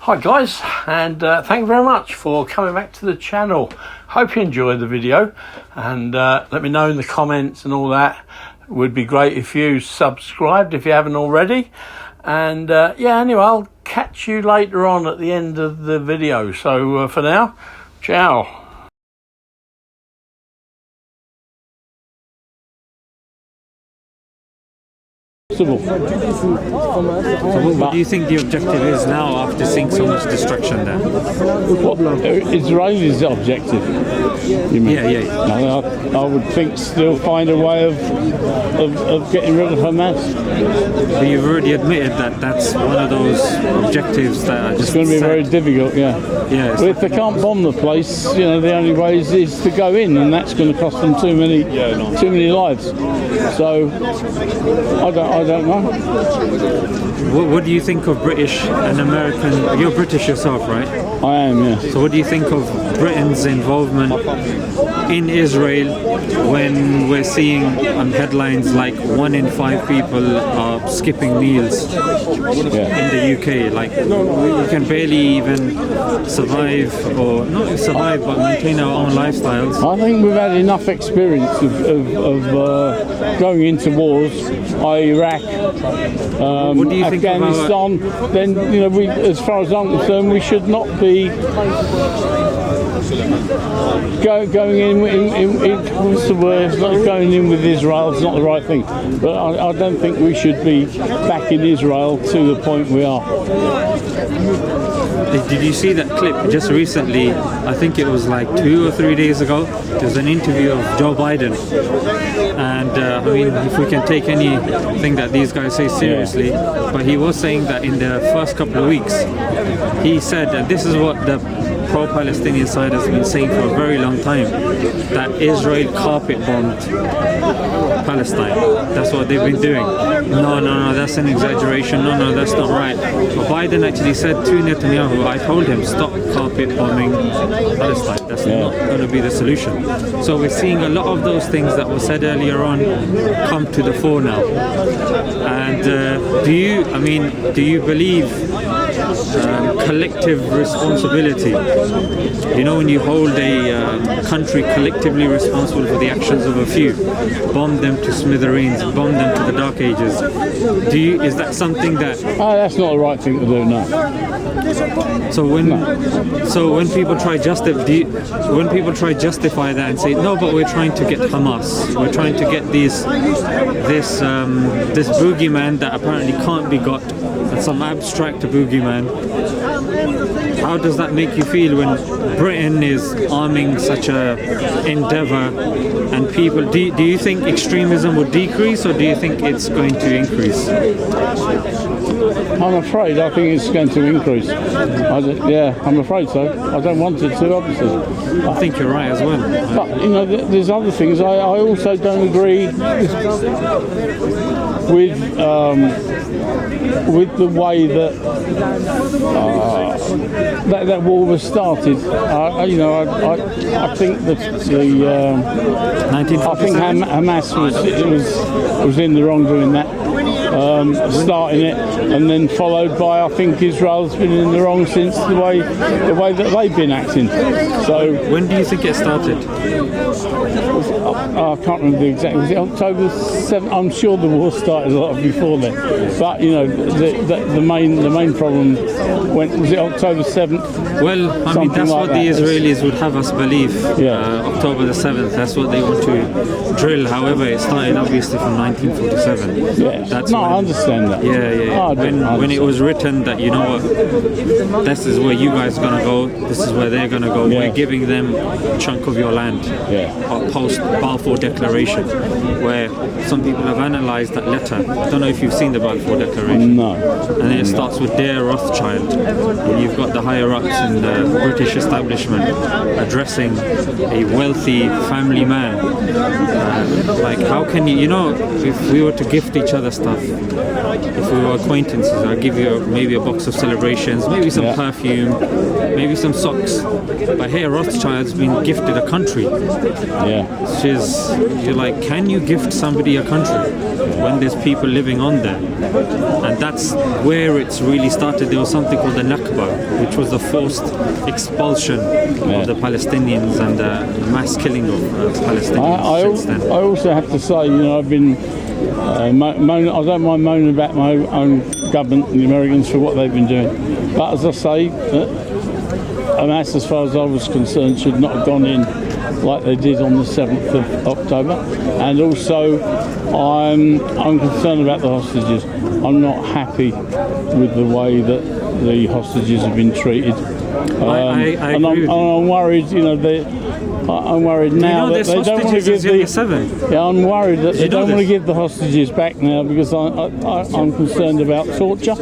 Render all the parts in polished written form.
Hi guys, and thank you very much for coming back to the channel. Hope you enjoyed the video, and let me know in the comments and all that. It would be great if you subscribed if you haven't already. And yeah, anyway, I'll catch you later on at the end of the video. So for now, ciao. So what do you think the objective is now after seeing so much destruction there? What, Israelis' objective? You mean? Yeah. I would think still find a way of getting rid of Hamas. But you've already admitted that that's one of those objectives that are just it's going to be very difficult, yeah. Yeah. Well, if they can't bomb the place, you know, the only way is to go in, and that's going to cost them too many lives. So I don't know. What do you think of British and American? You're British yourself, right? I am, yeah. So what do you think of Britain's involvement in Israel when we're seeing headlines like 1 in 5 people are skipping meals in the UK? Like we can barely even survive, or not survive, but maintain our own lifestyles. I think we've had enough experience of going into wars, Iraq, what do you think Afghanistan. Then, you know, we, as far as I'm concerned, we should not be going in what's the word? Going in with Israel is not the right thing. But I don't think we should be back in Israel to the point we are. Did you see that clip just recently? I think it was like 2 or 3 days ago. There was an interview of Joe Biden. And I mean, if we can take anything that these guys say seriously, but he was saying that in the first couple of weeks, he said that this is what the pro-Palestinian side has been saying for a very long time, that Israel carpet bombed Palestine. That's what they've been doing. No, that's an exaggeration. No, that's not right. But Biden actually said to Netanyahu, I told him, stop carpet bombing Palestine. That's not going to be the solution. So we're seeing a lot of those things that were said earlier on come to the fore now. And do you believe collective responsibility? You know, when you hold a country collectively responsible for the actions of a few, bomb them to smithereens, bomb them to the dark ages. Is that something that? That's not the right thing to do, no. So when people try justify that and say no, but we're trying to get Hamas, we're trying to get this boogeyman that apparently can't be got, some abstract boogeyman. How does that make you feel when Britain is arming such a endeavor and people? Do you think extremism will decrease, or do you think it's going to increase? I'm afraid I think it's going to increase. I'm afraid so. I don't want it to, obviously. I think you're right as well. But, you know, there's other things. I also don't agree with the way that that war was started. I think that I think Hamas was in the wrong doing that, starting it, and then followed by, I think Israel's been in the wrong since the way that they've been acting. So when do you think it started? I can't remember the exact. Was it October 7th? I'm sure the war started a lot before then. But you know, the main problem was it October 7th? Well, I mean, that's what the Israelis would have us believe. October the 7th. That's what they want to drill. However, it started obviously from 1947. Yeah. I understand that. Yeah. When it was written that, you know what, this is where you guys are gonna go. This is where they're gonna go. We're giving them a chunk of your land. Post Balfour Declaration, where some people have analysed that letter. I don't know if you've seen the Balfour Declaration. No. And then it starts with Dear Rothschild. And you've got the higher ups in the British establishment addressing a wealthy family man. Like, how can you know, if we were to gift each other stuff, if we were acquaintances, I'll give you maybe a box of Celebrations, maybe some perfume, maybe some socks. But here Rothschild's been gifted a country. Yeah. Which is, you're like, can you gift somebody a country when there's people living on there? And that's where it's really started. There was something called the Nakba, which was the forced expulsion of the Palestinians and the mass killing of Palestinians since then. I also have to say, I've been I don't mind moaning about my own government and the Americans for what they've been doing. But as I say, Hamas, as far as I was concerned, should not have gone in like they did on the 7th of October. And also, I'm concerned about the hostages. I'm not happy with the way that the hostages have been treated. I agree with you. I'm worried, I'm worried now that they don't want to give I'm worried that they don't want to give the hostages back now because I'm concerned about torture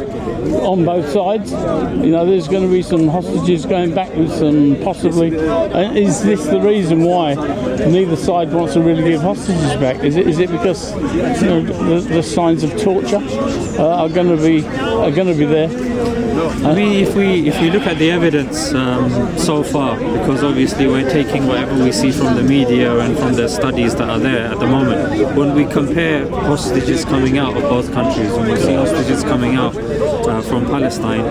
on both sides. There's going to be some hostages going back with some possibly. Is this the reason why neither side wants to really give hostages back? Is it because the signs of torture are going to be there? I mean, if we look at the evidence so far, because obviously we're taking whatever we see from the media and from the studies that are there at the moment, when we compare hostages coming out of both countries, when we see hostages coming out from Palestine,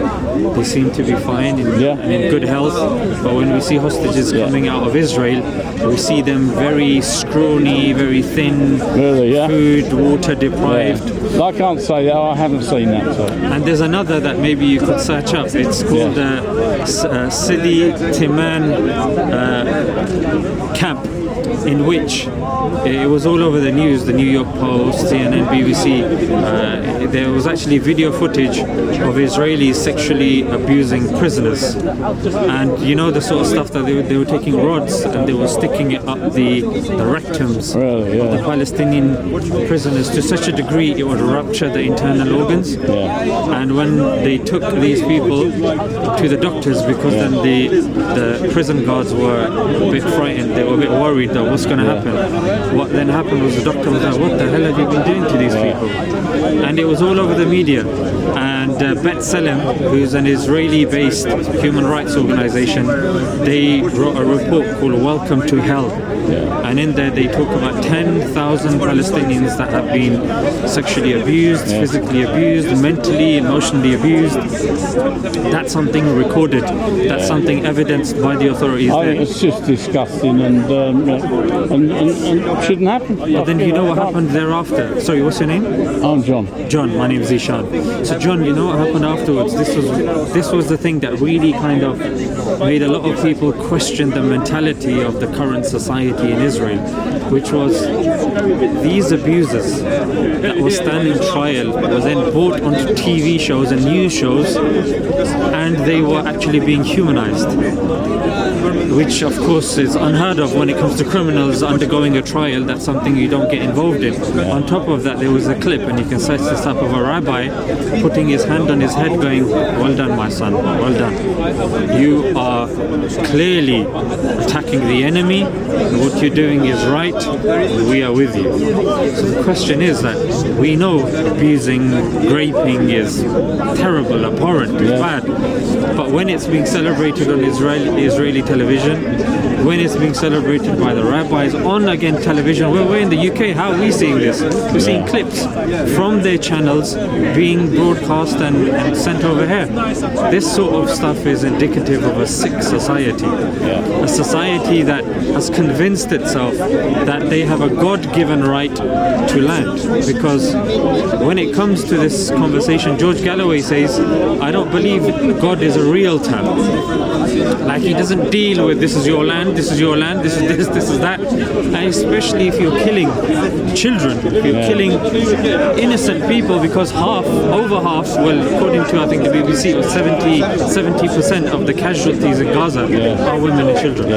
they seem to be fine and in good health. But when we see hostages coming out of Israel, we see them very scrawny, very thin, food, water deprived. I can't say that. I haven't seen that. So. And there's another that maybe you could search up. It's called Sidi Timan camp, in which it was all over the news, the New York Post, CNN, BBC. There was actually video footage of Israelis sexually abusing prisoners. And the sort of stuff that they were taking rods and they were sticking it up the rectums of the Palestinian prisoners to such a degree it would rupture the internal organs. And when they took these people to the doctors, because then the prison guards were a bit frightened, they were a bit worried that what's going to happen. What then happened was the doctor was like, what the hell have you been doing to these people? And it was all over the media. And Bet Salem, who's an Israeli-based human rights organization, they wrote a report called Welcome to Hell. And in there they talk about 10,000 Palestinians that have been sexually abused, physically abused, mentally, emotionally abused. That's something recorded. That's something evidenced by the authorities there. It's just disgusting and shouldn't happen. But then you know what happened thereafter? Sorry, what's your name? I'm John. John, my name is Ishan. So John, you know what happened afterwards? This was the thing that really kind of made a lot of people question the mentality of the current society in Israel, which was these abusers that were standing trial were then brought onto TV shows and news shows, and they were actually being humanized, which of course is unheard of when it comes to criminals undergoing a trial. That's something you don't get involved in. On top of that, there was a clip, and you can search this up, of a rabbi putting his hand on his head going, well done my son, well done. You are clearly attacking the enemy, and what you're doing is right, we are with you. So the question is that we know abusing, raping is terrible, abhorrent, it's bad, but when it's being celebrated on Israeli television, when it's being celebrated by the rabbis on again television, we're in the UK, how are we seeing this? We're seeing clips from their channels being broadcast and sent over here. This sort of stuff is indicative of a sick society, a society that has convinced itself that they have a God-given right to land. Because when it comes to this conversation, George Galloway says, I don't believe God is a real term. Like, he doesn't deal with this is your land, this is your land, this is this, this is that. And especially if you're killing children, if you're killing innocent people, because over half, well, according to I think the BBC, it was 70% of the casualties in Gaza are women and children.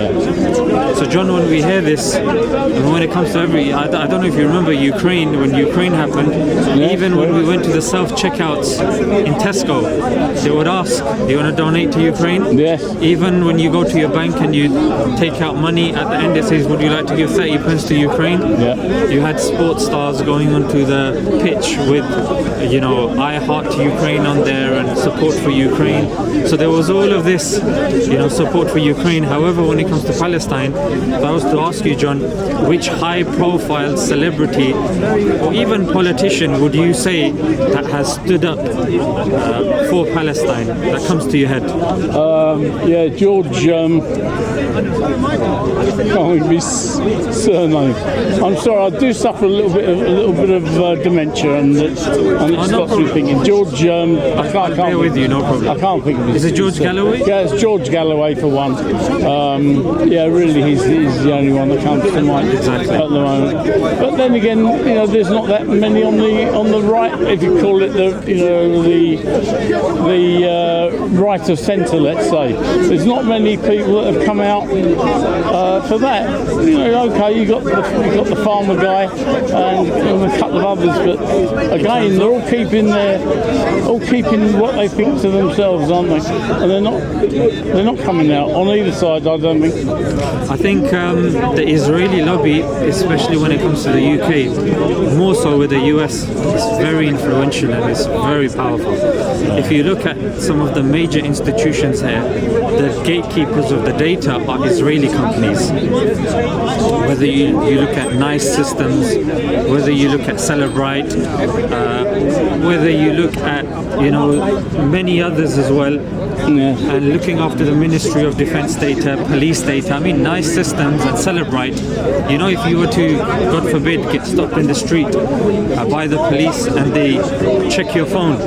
So John, when we hear this, and when it comes to I don't know if you remember Ukraine, when Ukraine happened, even when we went to the self-checkouts in Tesco, they would ask, do you want to donate to Ukraine? Yes. Even when you go to your bank and you take out money. At the end it says, would you like to give 30 pence to Ukraine? Yeah. You had sports stars going onto the pitch with, I heart Ukraine on there and support for Ukraine. So there was all of this, support for Ukraine. However, when it comes to Palestine, if I was to ask you, John, which high-profile celebrity or even politician would you say that has stood up for Palestine that comes to your head? George. Can't think of his surname. I'm sorry, I do suffer a little bit of dementia, and it stops me thinking. George. I can't bear with you, no problem. I can't think of his. Is it George Galloway? Yeah, it's George Galloway for one. Really, he's the only one that comes to mind at the moment. But then again, there's not that many on the right, if you call it the right of centre, let's say. There's not many people that have come out for that. Okay, you got the farmer guy and a couple of others, but again, they're all keeping what they think to themselves, aren't they? And they're not coming out on either side, I don't think. I think the Israeli lobby, especially when it comes to the UK, more so with the US, is very influential and it's very powerful. If you look at some of the major institutions here, the gatekeepers of the data are Israeli companies. Whether you look at Nice Systems, whether you look at Celebrite, whether you look at many others as well. And looking after the Ministry of Defense data, police data. I mean, Nice Systems and Celebrite. If you were to, God forbid, get stopped in the street by the police and they check your phone,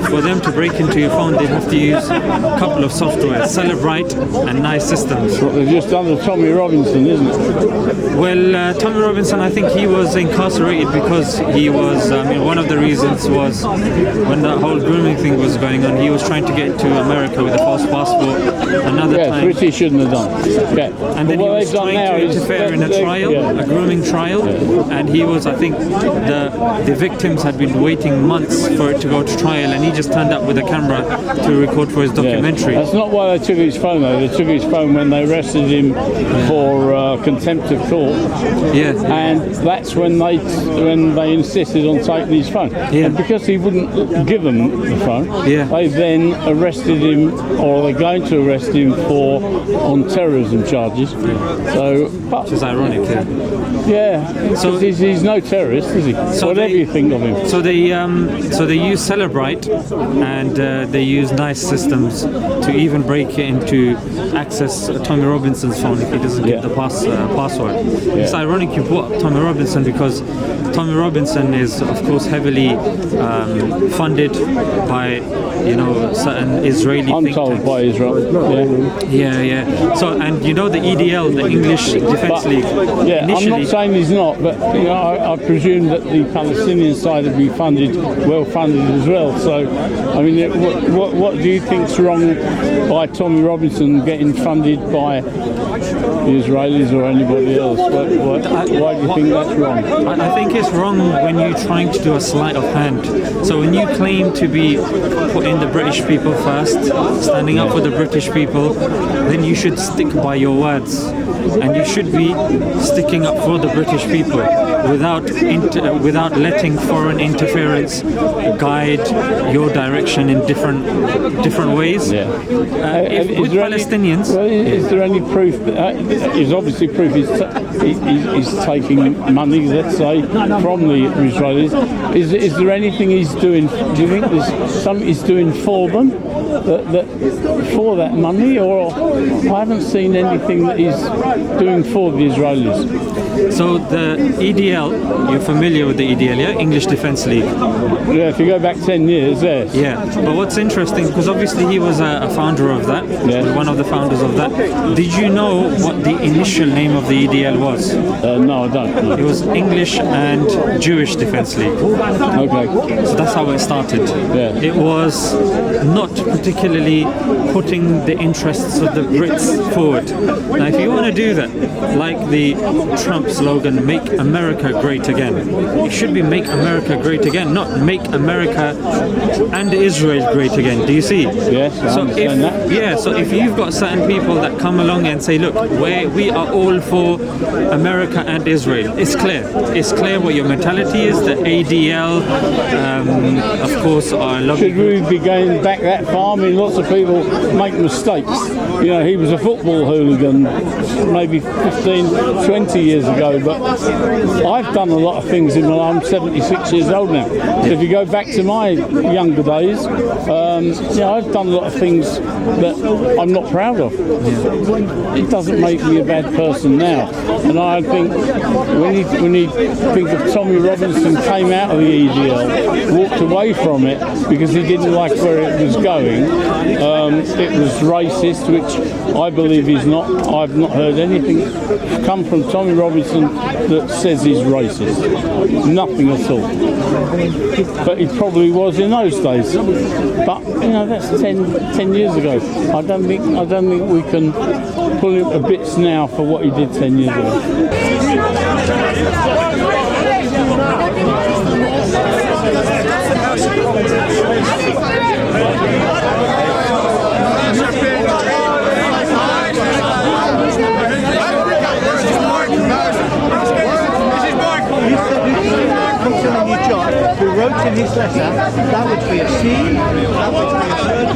for them to break into your phone, they'd have to use a couple of software, Celebrite and Nice Systems. What they've just done to Tommy Robinson, isn't it? Well, Tommy Robinson, I think he was incarcerated because he was, one of the reasons was when the whole grooming thing was going on, he was trying to get to America with a false passport another time. Which he shouldn't have done. Yeah. And then he was trying to interfere in a trial, a grooming trial, and he was, I think, the victims had been waiting months for it to go to trial, and he just turned up with a camera to record for his documentary. That's not why they took his phone, though. They took his phone when they arrested him for contempt of court. Yeah. And that's when they insisted on taking his phone. Yeah. And because he wouldn't give them the phone, they then arrested him, or they're going to arrest him on terrorism charges. Which is ironic, So he's no terrorist, is he? So whatever you think of him. So they use Celebrite and they use Nice Systems to even break into access Tommy Robinson's phone if he doesn't get the password. It's ironic you brought Tommy Robinson because Tommy Robinson is, of course, heavily funded by certain Israeli think tanks. By Israel. Yeah. So, and the EDL, the English Defense League. Yeah, I'm not saying he's not, but I presume that the Palestinian side will be well funded as well. So, what do you think's wrong by Tommy Robinson getting funded by the Israelis or anybody else? Why do you think that's wrong? I think it's wrong when you're trying to do a sleight of hand. So when you claim to be putting the British people first, standing up for the British people, then you should stick by your words. And you should be sticking up for the British people without letting foreign interference guide your direction in different ways. Yeah. With Palestinians, is there any proof? Is obviously proof he's taking money, let's say, from the Israelis. Is there anything he's doing? Do you think there's something he's doing for them for that money, or I haven't seen anything that he's doing for the Israelis? So the EDL, you're familiar with the EDL, yeah? English Defense League. Yeah, if you go back 10 years, yes. Yeah, but what's interesting, because obviously he was a founder of that, one of the founders of that. Did you know what the initial name of the EDL was? No, I don't. It was English and Jewish Defense League. Okay. So that's how it started. Yeah. It was not particularly putting the interests of the Brits forward. Now, if you want to do that, like the Trump slogan, "Make America Great Again," it should be "Make America Great Again," not "Make America and Israel Great Again." Do you see? Yes, I understand that. Yeah, so if you've got certain people that come along and say, "Look, we are all for America and Israel," it's clear. It's clear what your mentality is. The ADL, of course, are lovely. Should we be going back that far? I mean, lots of people make mistakes. You know, he was a football hooligan maybe 15, 20 years ago, but I've done a lot of things in my life. I'm 76 years old now. So if you go back to my younger days, I've done a lot of things that I'm not proud of. It doesn't make me a bad person now. And I think when you think of Tommy Robinson came out of the EDL, walked away from it because he didn't like where it was going. It was racist, which I believe he's not. I've not heard anything come from Tommy Robinson that says he's racist. Nothing at all. But he probably was in those days. But that's 10 years ago. I don't think we can pull him to bits now for what he did 10 years ago. Who wrote in his letter, that would be a C, that would be a third,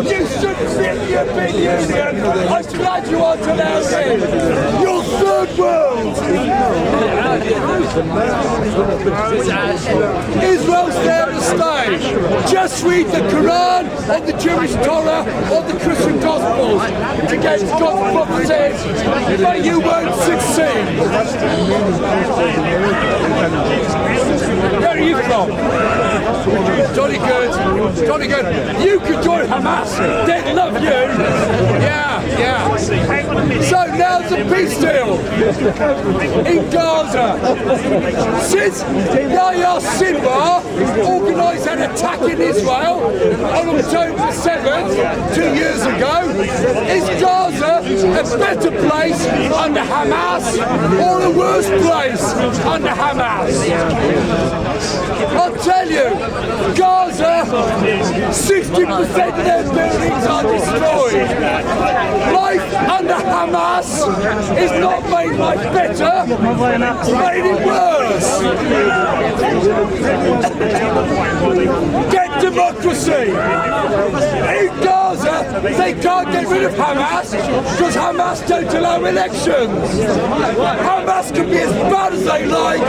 You shouldn't be in the European Union. I'm glad you aren't allowed in. You're third world. Israel's there to stay. Just read the Quran or the Jewish Torah or the Christian Gospels against God's prophecies, but you won't succeed. Where are you from? Jolly good. Jolly good. You could join Hamas. They'd love you. Yeah. So now's the peace deal in Gaza. Since Yahya Sinwar organised an attack in Israel on October 7th, 2 years ago, is Gaza a better place under Hamas or a worse place under Hamas? I'll tell you, Gaza, 60% of their buildings are destroyed. Life under Hamas is not made life better, it's made it worse. Get democracy. In Gaza, they can't get rid of Hamas because Hamas don't allow elections. Hamas can be as bad as they like,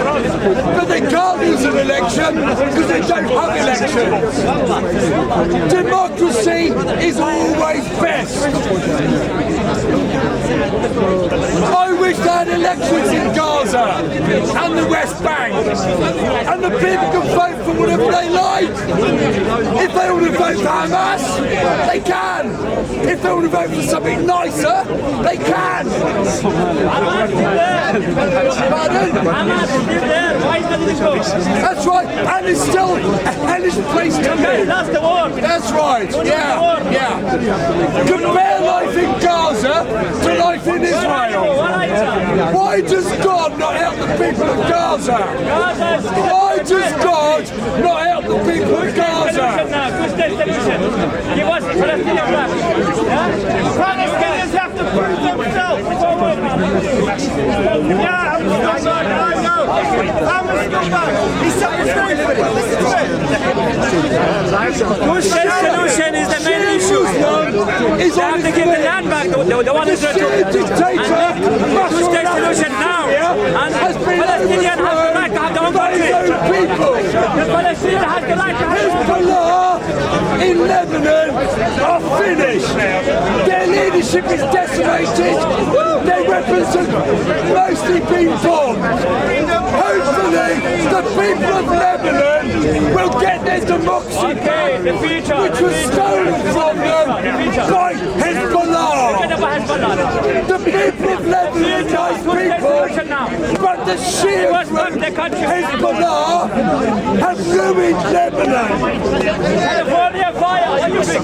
but they can't lose an election because they don't have elections. Democracy is always best. I wish they had elections in Gaza and the West Bank, and the people can vote for whatever they like. If they want to vote for Hamas, they can. If they want to vote for something nicer, they can. Pardon? That's right, and it's still a hellish place to live. That's right, yeah. Compare life in Gaza to life in Israel. Why does God not help the people of Gaza? Why does God not help the people of Gaza? Palestinians have to prove themselves. The solution is the main issue. is They have to give the land back. The one the Syrian dictator, who's the solution now? And Palestinian has the right to have their own country. people. The Palestinian has the right to have their own country. Hezbollah in Lebanon are finished. Their leadership is decimated. Their weapons have mostly been bombed. Hopefully, the people of Lebanon will get their democracy back, which was stolen from them by Hezbollah. The people of Lebanon are nice people, but the Shia Hezbollah have ruined Lebanon. California fire. What do you think?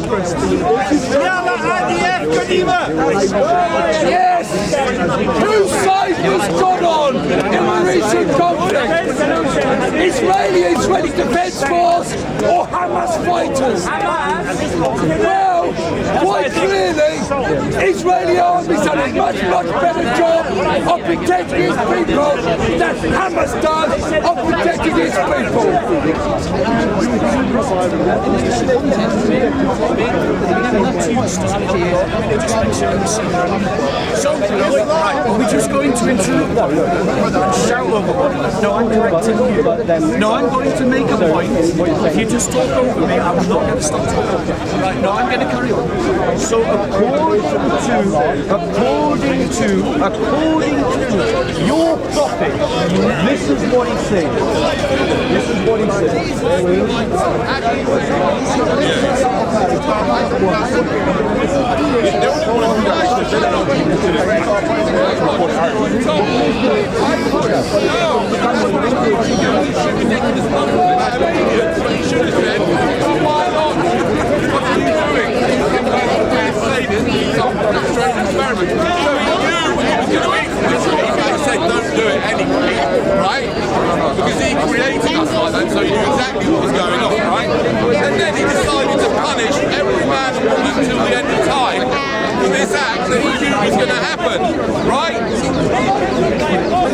Yes! Whose side was gone on in the recent conflict? Israeli Defence Force or Hamas fighters? Well, quite clearly, Israeli army's done a much better job of protecting its people than Hamas does of protecting its people. So, we're just going to interrupt and shout over. No, I'm correcting you. No, I'm going to make a point. If you just talk over me, I'm not going to stop talking. Right, no, I'm going to carry on. So, according to your prophet, this is what he said. This is what he said. Don't do it anyway, right? Because he created us like that, so he knew exactly what was going on, right? And then he decided to punish every man and woman until the end of time for this act that he knew was going to happen, right?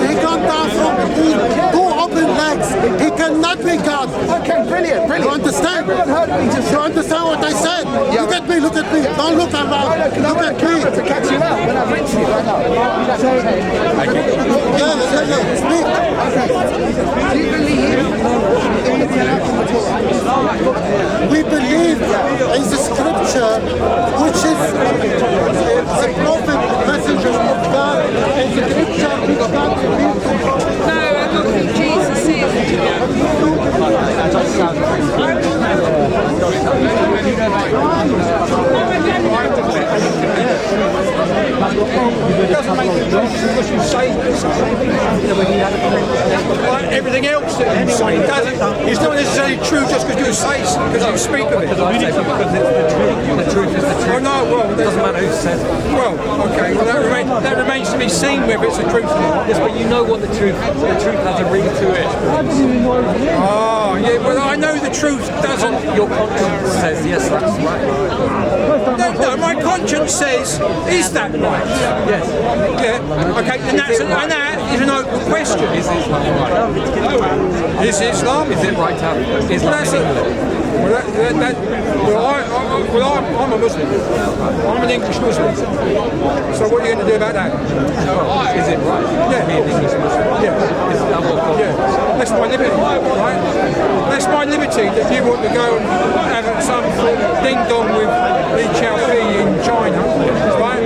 He got down from two open legs. He cannot be God. Okay, brilliant. You understand? You understand what I said? Look at me, look at me. Don't look around. Look at me. To catch you up when I've reached you right now. Speak. Do you believe in the We believe in the scripture, which is the prophet, the messenger of God, and the scripture which God revealed to us. No, I don't think Jesus Like everything else that you say, it's not necessarily true just because you say it, because you speak of it. Because it's the truth is the truth. Oh no, well, It doesn't matter who says it. well, okay, well that remains to be seen whether it's the truth or not. Yes, but you know what the truth has a ring to it. Oh, yeah, well I know the truth doesn't. Your conscience says, yes, that's right. No, my conscience says, is that right? Yes. Yeah, okay, and that is an open question. Is Islam right? Is Islam? Is it right to have Islam? I'm a Muslim. I'm an English Muslim. So what are you going to do about that? Is it right? Yeah. Being English Muslim? Yeah. Is that what? Yeah. That's my liberty, right? That's my liberty that you want to go and have some sort of ding-dong with Li Xiaofi in China, right?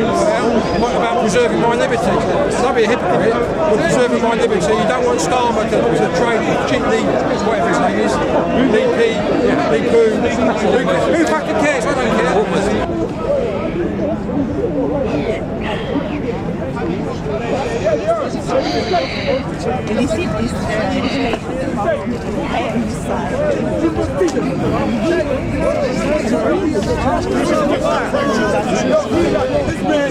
What about preserving my liberty? Don't be a hypocrite. You're preserving my liberty. You don't want Starmer to trade Lee, whatever his name is, Lee P, Lee Poo. Who fucking cares? I don't care. This man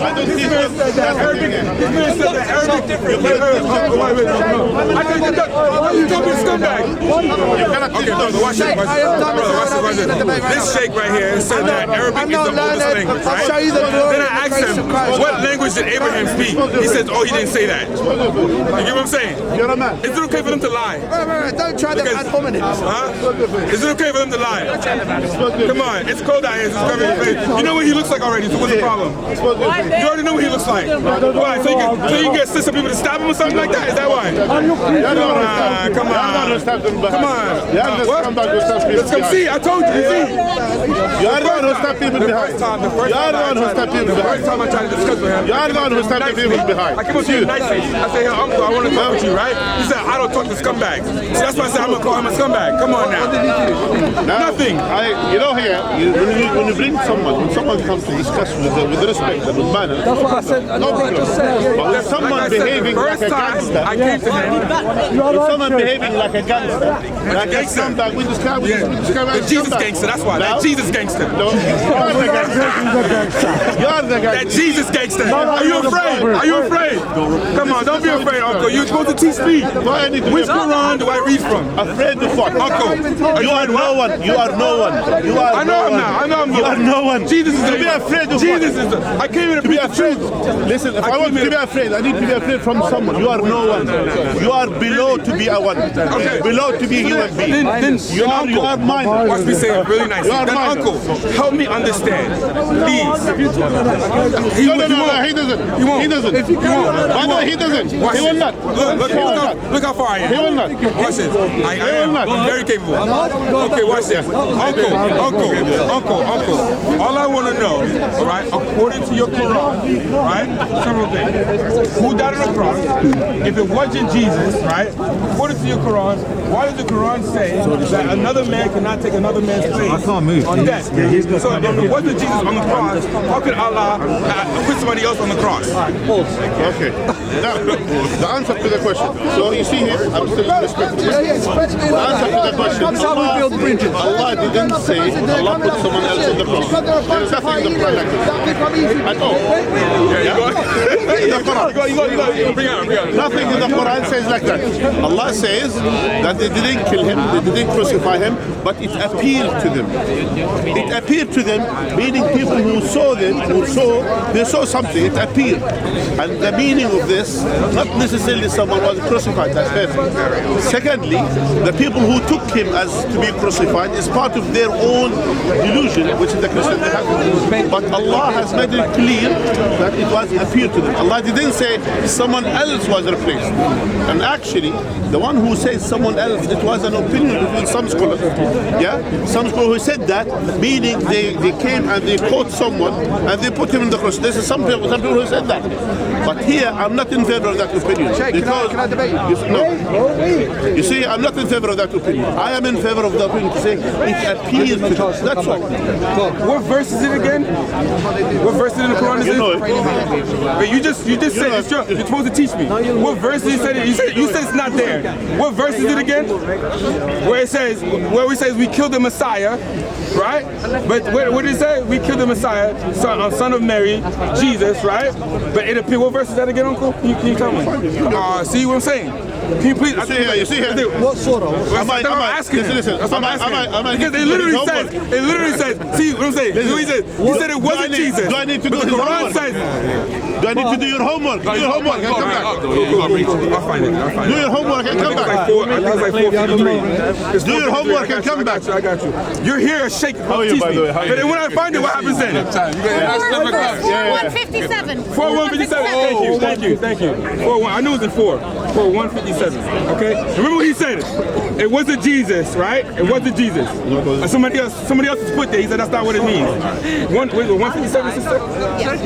This sheikh right here said that Arabic is the oldest language, right? Then I asked him, what language did Abraham speak? He says, oh, he didn't say that. You get what I'm saying? You're a man. Is it okay for them to lie? Don't try to add homonym. Huh? Is it okay for them to lie? Come on, it's cold out here. It's covering your face. You know what he looks like already, so what's the problem? You already know what he looks like. Why? So you can get some people to stab him or something like that? Is that why? Come on. Come on. Let's come see. I told you. See? You are the one who stabbed people behind. You are the one who stabbed people behind. The first time I tried to discuss with him. You are the one who stabbed people behind. I came up to him nicely. I said, hey, uncle, I want to talk with you, right? He said, I don't talk to scumbags. So that's why I said, I'm going to call him a scumbag. Come on now. Nothing. You know here, when you bring someone, when someone comes to discuss with respect and with manners, that's what I said. no problem. But when someone behaving like a gangster, I came to him. When someone behaving like a gangster, like a scumbag, we describe the Jesus gangster, that's why. That Jesus gangster. No, you are the gangster. You are the gangster. That Jesus gangster. Are you afraid? Are you afraid? Come on, don't be afraid, uncle. You're supposed to teach me. Which Quran do I read from? Afraid of what? Uncle. You are no one. You are no one. You are I know I'm not. I know I'm not. You are no one. Jesus is to be afraid of Jesus is I came here to be afraid. Listen, if I want to be afraid, I need to be afraid from someone. You are no one. You are below to be a one. Okay. Below to be a human being. Then you are mine. Watch me say it really nice. Then uncle, help me understand. Please. He doesn't. He won't. He doesn't. He doesn't. He will not. Look how far I am. He will not. Watch this. I am very capable. Okay, watch this. Uncle. All I want to know, all right, according to your Quran, right, several things. Who died on the cross? If it wasn't Jesus, right, according to your Quran, why does the Quran say that another man cannot take another man's place on death? So if it wasn't Jesus on the cross, how could Allah put somebody else on the cross? Okay. Now, the answer to the question. So you see here, I'm still respecting you. The answer to the question. That's how we build bridges. Allah didn't say Allah put someone else on the cross. There is nothing in the Quran like this. At all. Nothing in the Quran says like that. Allah says that they didn't kill him, they didn't crucify him, but it appeared to them. It appeared to them, meaning people who saw them, they saw something, it appeared. And the meaning of this, not necessarily someone was crucified, that's first. Secondly, the people who took him as to be crucified is part of their own delusion, which is the Christian they have. But Allah has made it clear that it was appeared to them. Allah didn't say someone else was replaced. And actually, the one who says someone else, it was an opinion between some scholars. Yeah? Some scholars who said that, meaning they came and they caught someone and they put him in the cross. This is some people who said that. But here, I'm not in favor of that opinion. Because, can I debate you? No. You see, I'm not in favor of that opinion. I am in favor of the opinion to say it appears to them. That's all. What verse is it again? What verse in the Quran is it? But you just said it's true. You're supposed to teach me. What verse did you say? You said it's not there. What verse is it again? Where it says we killed the Messiah, right? But what did it say? We killed the Messiah, son of Mary, Jesus, right? But it appeared. What verse is that again, Uncle? Can you tell me? See what I'm saying? Can you please? You see here. What sort of? I'm asking. Because it literally says. See what I'm saying? He said it wasn't Jesus. Do I need to do his homework? Do I need to do your homework? Do your homework and come back. I'll find it. Do your homework and come back. I think it's like 453. Do your homework and come back. I got you. You're here a shake. How are you, by the way? But then when I find it, what happens then? 4157. 4157. Thank you. 41. I knew it was in 4. 4157. Okay. Remember what he said? It wasn't Jesus, right? It wasn't Jesus. Somebody else has put there. He said that's not what it means. 157, sister? Yes.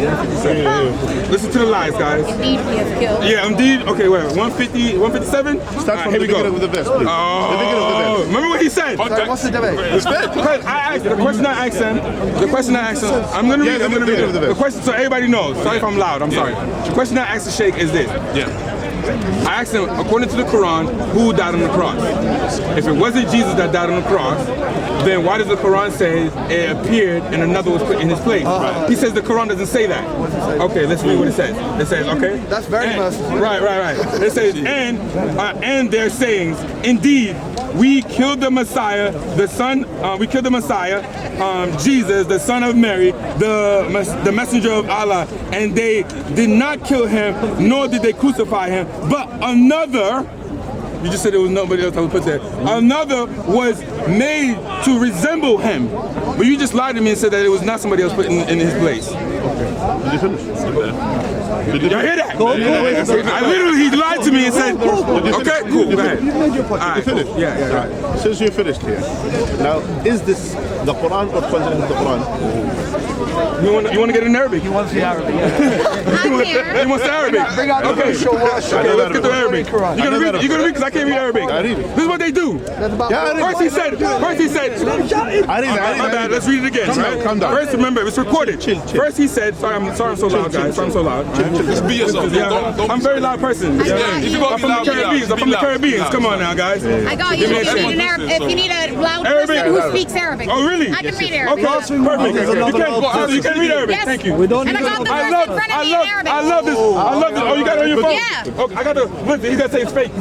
157. Listen to the lies, guys. Indeed, we have killed. Yeah, indeed. Okay, wait. 157. Start from the beginning of the verse, please. Oh, remember what he said? What's the debate? Because I asked the question I asked him. I'm gonna read it. The question, so everybody knows. Sorry if I'm loud. I'm sorry. The question I asked the Sheikh is this. Yeah. I asked him, according to the Quran, who died on the cross? If it wasn't Jesus that died on the cross, then why does the Quran say it appeared and another was put in his place? He says the Quran doesn't say that. Okay, let's read what it says. It says, okay? That's very merciful. Right. It says, and their sayings, indeed, we killed the Messiah, Jesus, the son of Mary, the messenger of Allah, and they did not kill him, nor did they crucify him, but another, you just said there was nobody else I would put there, another was made to resemble him. But you just lied to me and said that it was not somebody else put in his place. Did you finish? Y'all hear that? I literally, he lied to me and said, okay, cool, go ahead. You finished? Yeah. Since you finished here, now is this the Quran or contrary to the Quran? You want to get in Arabic? He wants the Arabic. He wants the Arabic. Okay, let's get the Arabic. You're gonna read because I can't read Arabic. This is what they do. First he said. My bad. Let's read it again. Right? Calm down. First, remember, it's recorded. First he said, sorry I'm so loud, guys. Sorry I'm so loud. Just be yourself. I'm a very loud person. I'm from the Caribbean. Come on now, guys. I got you. If you need a loud person who speaks Arabic. Oh, really? I can read Arabic. Okay, perfect. You can read Arabic. Yes. Thank you. And I got the verse in front of me in Arabic. I love this. Oh, you got it on your phone? Yeah. Okay, I got to listen. He's gonna say it's fake.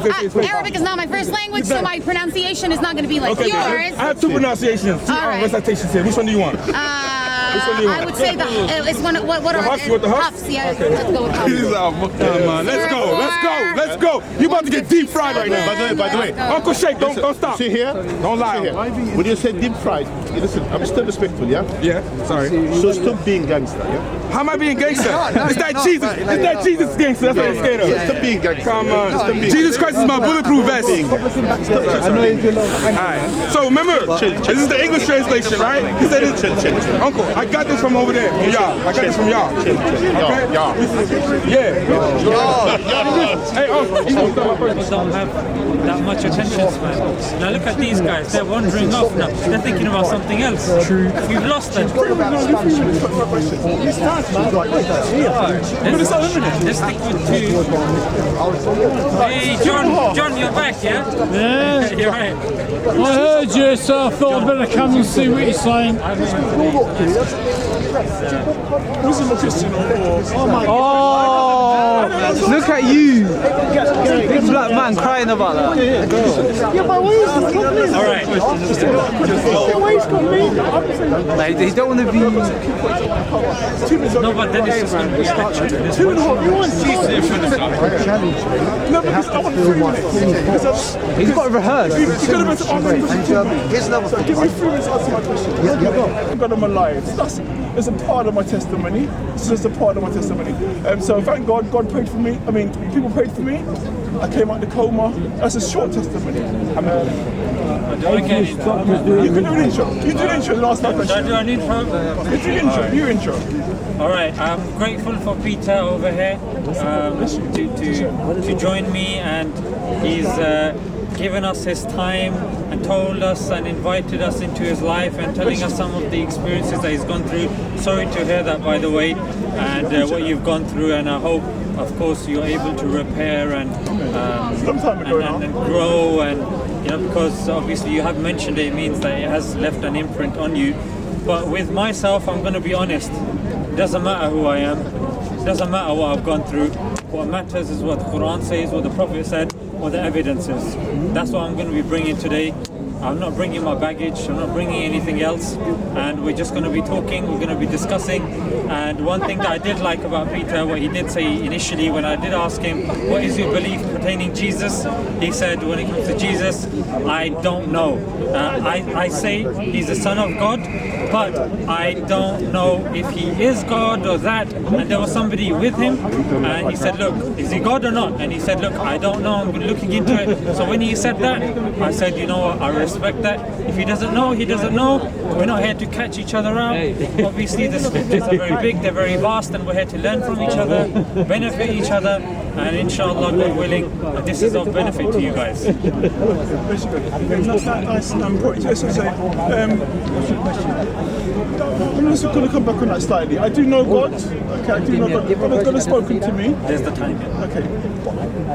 Arabic is not my first language, so my pronunciation is not going to be like yours. I have two pronunciations, two recitations here. Which one do you want? I would say it's one. What are Huffs? You want the Huffs? Yeah, let's go with Huffs. Come on, let's go. You about to get deep fried right now. By the way, Uncle Sheikh, don't stop. See here? Don't lie. When you say deep fried, listen, I'm still respectful, yeah? Yeah, sorry. So stop being gangster, yeah? How am I being gangster? It's that Jesus. It's that Jesus gangster. That's what I'm scared of. Stop being gangster. Come on. Jesus Christ is my bulletproof vest. Alright. So remember, this is the English translation, right? He said it's Uncle, I got this from over there. From y'all. I got this from y'all. Okay? Yeah. Hey, Uncle. People don't have that much attention span. Now look at these guys. They're wandering off now. They're thinking about something else. True. We've lost them. Let's stick with two. Hey, John, you're back, yeah? Yeah. You're right. I heard you, so I thought I'd better come and see what you're saying. Oh, look at you. Big black man crying about that. Yeah, but why is the problem? All right. Why is got me? Like, they don't want to be. No, but then it's just going to be lecture. 2.5 you want? No, because I want 3 minutes. He's got to rehearse. You've got to answer my question. So give me 3 minutes to answer my question. God, I'm alive. It's a part of my testimony. It's just a part of my testimony. So thank God, God prayed for me. I mean, people prayed for me. I came out of the coma. That's a short testimony. Do I get it? You can do an intro. You do an intro and ask my question. Do I do an intro? You do an intro. You intro. All right, I'm grateful for Peter over here to join me, and he's given us his time and told us and invited us into his life and telling us some of the experiences that he's gone through. Sorry to hear that, by the way, and what you've gone through, and I hope, of course, you're able to repair and grow, and because obviously you have mentioned it means that it has left an imprint on you. But with myself, I'm going to be honest. It doesn't matter who I am. It doesn't matter what I've gone through. What matters is what the Quran says, what the Prophet said, what the evidence is. That's what I'm going to be bringing today. I'm not bringing my baggage, I'm not bringing anything else, and we're just going to be talking, we're going to be discussing. And one thing that I did like about Peter, what he did say initially when I did ask him, what is your belief pertaining Jesus? He said, when it comes to Jesus, I don't know. I say he's the Son of God, but I don't know if he is God or that. And there was somebody with him, and he said, look, is he God or not? And he said, look, I don't know, I'm looking into it. So when he said that, I said, you know what, I respect that. If he doesn't know, he doesn't know. We're not here to catch each other out. Obviously the scriptures are very big, they're very vast, and we're here to learn from each other, benefit each other. and inshallah, God willing, this is of benefit to you guys. That's nice point. Yes, I say. I'm just going to come back on that slightly. I do know God. Okay, I do know God. God has spoken to me. There's the time. Okay.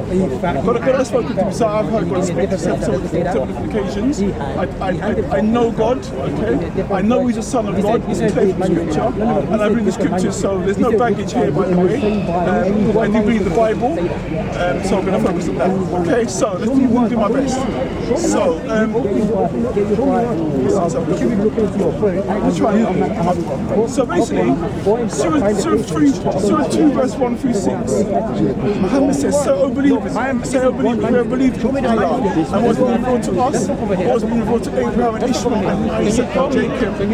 God has spoken to me, so I've heard God speak to several different occasions. I know God. Okay. I know He's a Son of God. He's clear from Scripture, and I read the Scriptures, so there's no baggage here, by the way. I do read the Bible, so I'm going to focus on that. Okay, so let's do my best. So, so basically, Surah 2 verse 1 through 6, Muhammad says, say, O believers, who have believed in Allah, and what's been revealed to us, what's been revealed to Abraham and Ishmael and Isaac and Jacob, and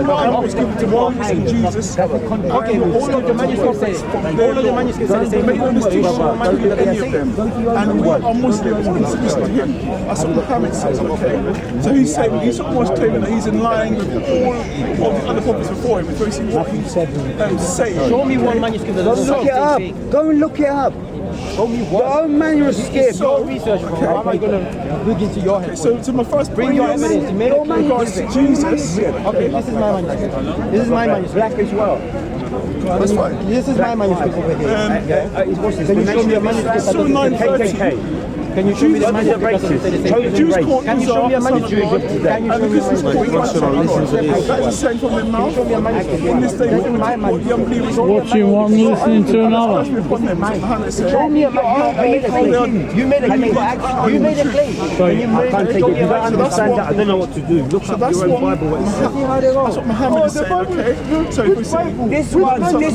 Quran was given to Moses and Jesus, and all of the manuscripts made no distinction between any of them, and we are Muslims in submission to him. That's what Muhammad says, okay? So he's saying, he's almost claiming that he's in line with all of the other prophets before him, because what he's saying. Show me one manuscript. Go look it up. Go and look it up. Show me one. Your own manuscript. Go research. How am I going to look into your head? So my first bring your evidence. In regards to Jesus. Okay, this is my manuscript. This is my manuscript. Black as well. That's fine. This is my manuscript over here. Can you show me a manuscript that doesn't say KKK? Can you show me the manuscript? Can you show me a manuscript? Can you show me a manuscript? That is saying from their mouth. In this day, this is my manuscript. Watching one, listening to another. Show me a manuscript. You made a claim. You made a claim. Sorry, I can't take it. You don't understand that. I don't know what to do. Look up your own Bible. What it says. That's what Muhammad is saying, okay? So if we say this one. Can you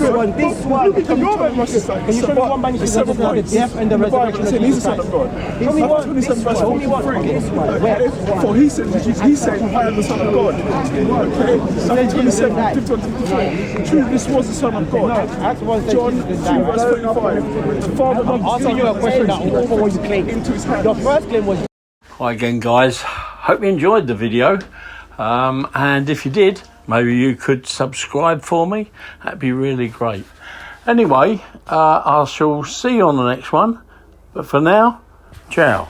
show me one manuscript that says the death and the resurrection of Jesus Christ? Show me one. For he said, I am the Son of God. Okay? 27, true, this was the Son of God. John 2 verse 25. The Father loved the Son of God into his hand. Your first claim was... Hi again, guys. Hope you enjoyed the video. And if you did, maybe you could subscribe for me. That'd be really great. Anyway, I shall see you on the next one. But for now, ciao.